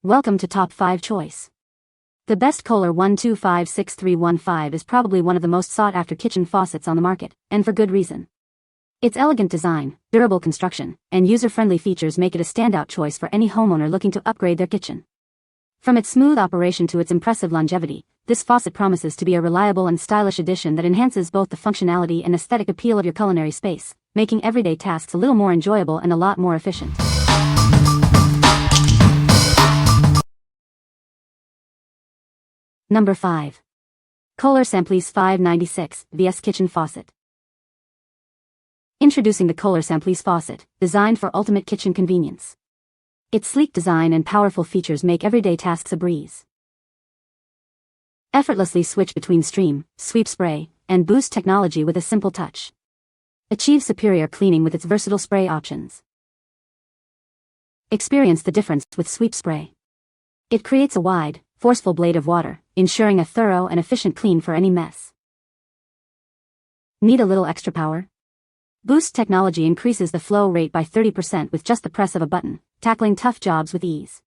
Welcome to Top 5 Choice. The best Kohler 1256-315 is probably one of the most sought-after kitchen faucets on the market, and for good reason. Its elegant design, durable construction, and user-friendly features make it a standout choice for any homeowner looking to upgrade their kitchen. From its smooth operation to its impressive longevity, this faucet promises to be a reliable and stylish addition that enhances both the functionality and aesthetic appeal of your culinary space, making everyday tasks a little more enjoyable and a lot more efficient. Number 5. Kohler Simplice 596 VS Kitchen Faucet. Introducing the Kohler Simplice faucet, designed for ultimate kitchen convenience. Its sleek design and powerful features make everyday tasks a breeze. Effortlessly switch between stream, sweep spray, and boost technology with a simple touch. Achieve superior cleaning with its versatile spray options. Experience the difference with sweep spray. It creates a wide, forceful blade of water, ensuring a thorough and efficient clean for any mess. Need a little extra power? Boost technology increases the flow rate by 30% with just the press of a button, tackling tough jobs with ease.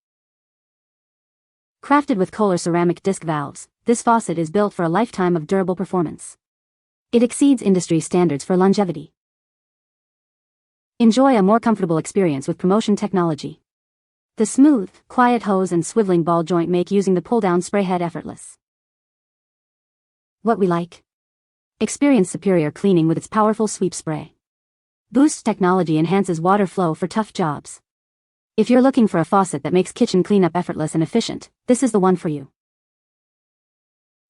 Crafted with Kohler ceramic disc valves, this faucet is built for a lifetime of durable performance. It exceeds industry standards for longevity. Enjoy a more comfortable experience with promotion technology. The smooth, quiet hose and swiveling ball joint make using the pull-down spray head effortless. What we like? Experience superior cleaning with its powerful sweep spray. Boost technology enhances water flow for tough jobs. If you're looking for a faucet that makes kitchen cleanup effortless and efficient, this is the one for you.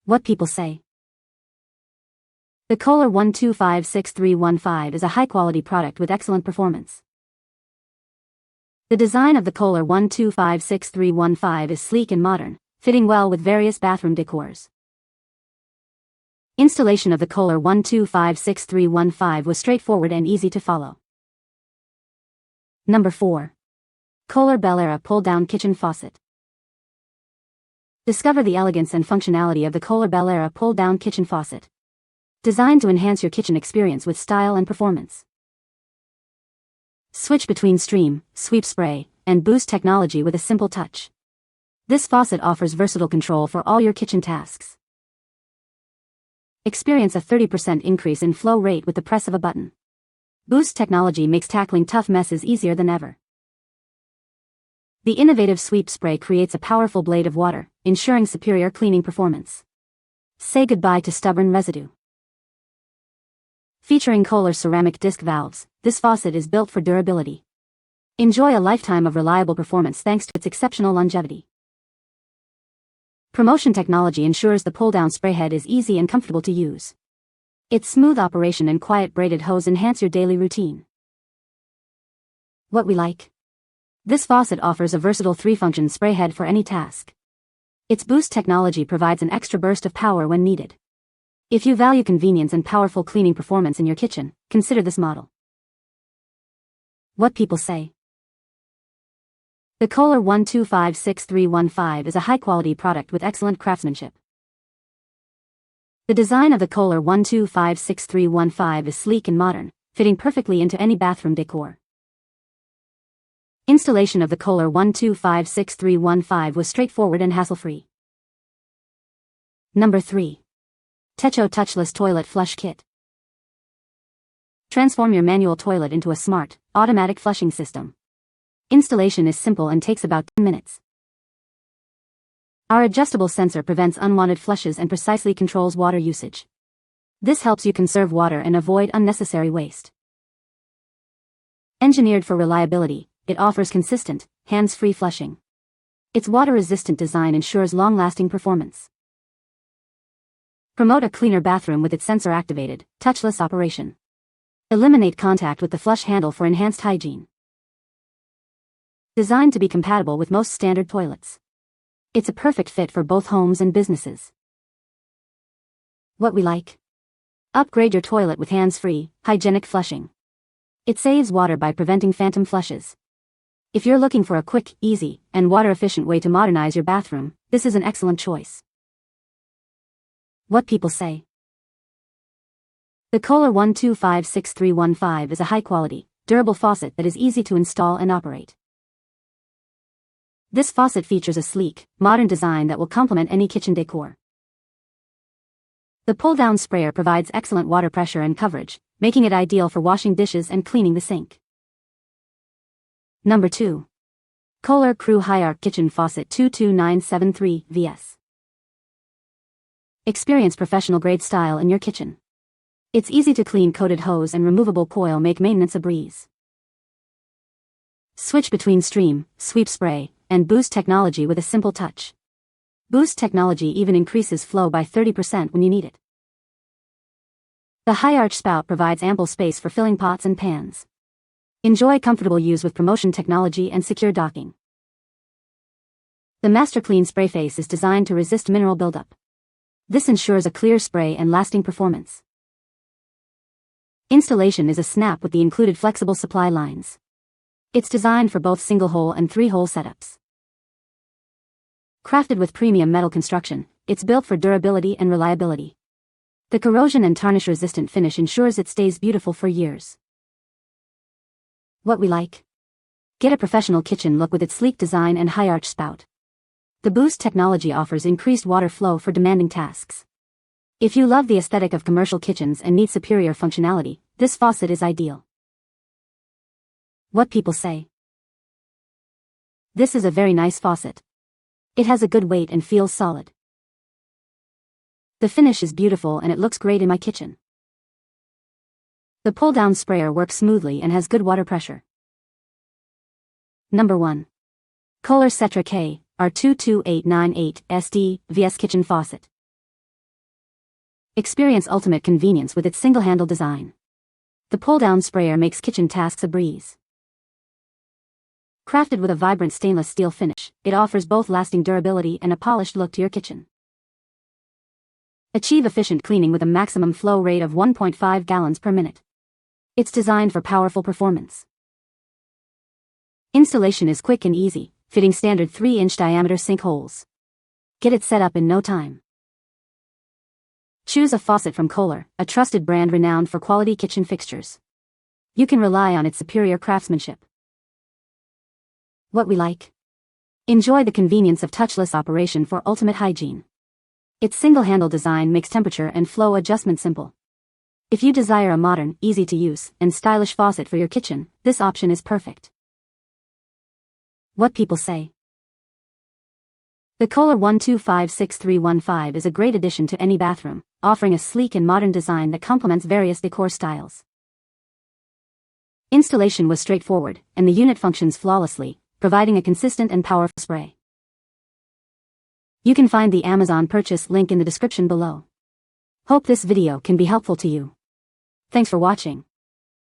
What people say. The Kohler 1256-315 is a high-quality product with excellent performance. The design of the Kohler 1256-315 is sleek and modern, fitting well with various bathroom decors. Installation of the Kohler 1256-315 was straightforward and easy to follow. Number 4. Kohler Bellera Pull-Down Kitchen Faucet. Discover the elegance and functionality of the Kohler Bellera Pull-Down Kitchen Faucet. Designed to enhance your kitchen experience with style and performance. Switch between stream, sweep spray, and boost technology with a simple touch. This faucet offers versatile control for all your kitchen tasks. Experience a 30% increase in flow rate with the press of a button. Boost technology makes tackling tough messes easier than ever. The innovative sweep spray creates a powerful blade of water, ensuring superior cleaning performance. Say goodbye to stubborn residue. Featuring Kohler ceramic disc valves, this faucet is built for durability. Enjoy a lifetime of reliable performance thanks to its exceptional longevity. Promotion technology ensures the pull-down spray head is easy and comfortable to use. Its smooth operation and quiet braided hose enhance your daily routine. What we like? This faucet offers a versatile 3-function spray head for any task. Its boost technology provides an extra burst of power when needed. If you value convenience and powerful cleaning performance in your kitchen, consider this model. What people say. The Kohler 1256-315 is a high-quality product with excellent craftsmanship. The design of the Kohler 1256-315 is sleek and modern, fitting perfectly into any bathroom decor. Installation of the Kohler 1256-315 was straightforward and hassle-free. Number 3. Techo Touchless Toilet Flush Kit. Transform your manual toilet into a smart, automatic flushing system. Installation is simple and takes about 10 minutes. Our adjustable sensor prevents unwanted flushes and precisely controls water usage. This helps you conserve water and avoid unnecessary waste. Engineered for reliability, it offers consistent, hands-free flushing. Its water-resistant design ensures long-lasting performance. Promote a cleaner bathroom with its sensor-activated, touchless operation. Eliminate contact with the flush handle for enhanced hygiene. Designed to be compatible with most standard toilets. It's a perfect fit for both homes and businesses. What we like? Upgrade your toilet with hands-free, hygienic flushing. It saves water by preventing phantom flushes. If you're looking for a quick, easy, and water-efficient way to modernize your bathroom, this is an excellent choice. What people say. The Kohler 1256-315 is a high-quality, durable faucet that is easy to install and operate. This faucet features a sleek, modern design that will complement any kitchen decor. The pull-down sprayer provides excellent water pressure and coverage, making it ideal for washing dishes and cleaning the sink. Number 2. Kohler Crue High Arc Kitchen Faucet 22973 vs. Experience professional-grade style in your kitchen. Its easy-to-clean coated hose and removable coil make maintenance a breeze. Switch between stream, sweep spray, and boost technology with a simple touch. Boost technology even increases flow by 30% when you need it. The high arch spout provides ample space for filling pots and pans. Enjoy comfortable use with promotion technology and secure docking. The Master Clean spray face is designed to resist mineral buildup. This ensures a clear spray and lasting performance. Installation is a snap with the included flexible supply lines. It's designed for both single-hole and three-hole setups. Crafted with premium metal construction, it's built for durability and reliability. The corrosion and tarnish-resistant finish ensures it stays beautiful for years. What we like? Get a professional kitchen look with its sleek design and high arch spout. The Boost technology offers increased water flow for demanding tasks. If you love the aesthetic of commercial kitchens and need superior functionality, this faucet is ideal. What people say? This is a very nice faucet. It has a good weight and feels solid. The finish is beautiful and it looks great in my kitchen. The pull-down sprayer works smoothly and has good water pressure. Number 1. Kohler Setra K R22898 SD vs Kitchen Faucet. Experience ultimate convenience with its single-handle design. The pull-down sprayer makes kitchen tasks a breeze. Crafted with a vibrant stainless steel finish, it offers both lasting durability and a polished look to your kitchen. Achieve efficient cleaning with a maximum flow rate of 1.5 gallons per minute. It's designed for powerful performance. Installation is quick and easy, fitting standard 3-inch diameter sink holes. Get it set up in no time. Choose a faucet from Kohler, a trusted brand renowned for quality kitchen fixtures. You can rely on its superior craftsmanship. What we like? Enjoy the convenience of touchless operation for ultimate hygiene. Its single-handle design makes temperature and flow adjustment simple. If you desire a modern, easy-to-use, and stylish faucet for your kitchen, this option is perfect. What people say? The Kohler 1256315 is a great addition to any bathroom, offering a sleek and modern design that complements various decor styles. Installation was straightforward, and the unit functions flawlessly, providing a consistent and powerful spray. You can find the Amazon purchase link in the description below. Hope this video can be helpful to you. Thanks for watching.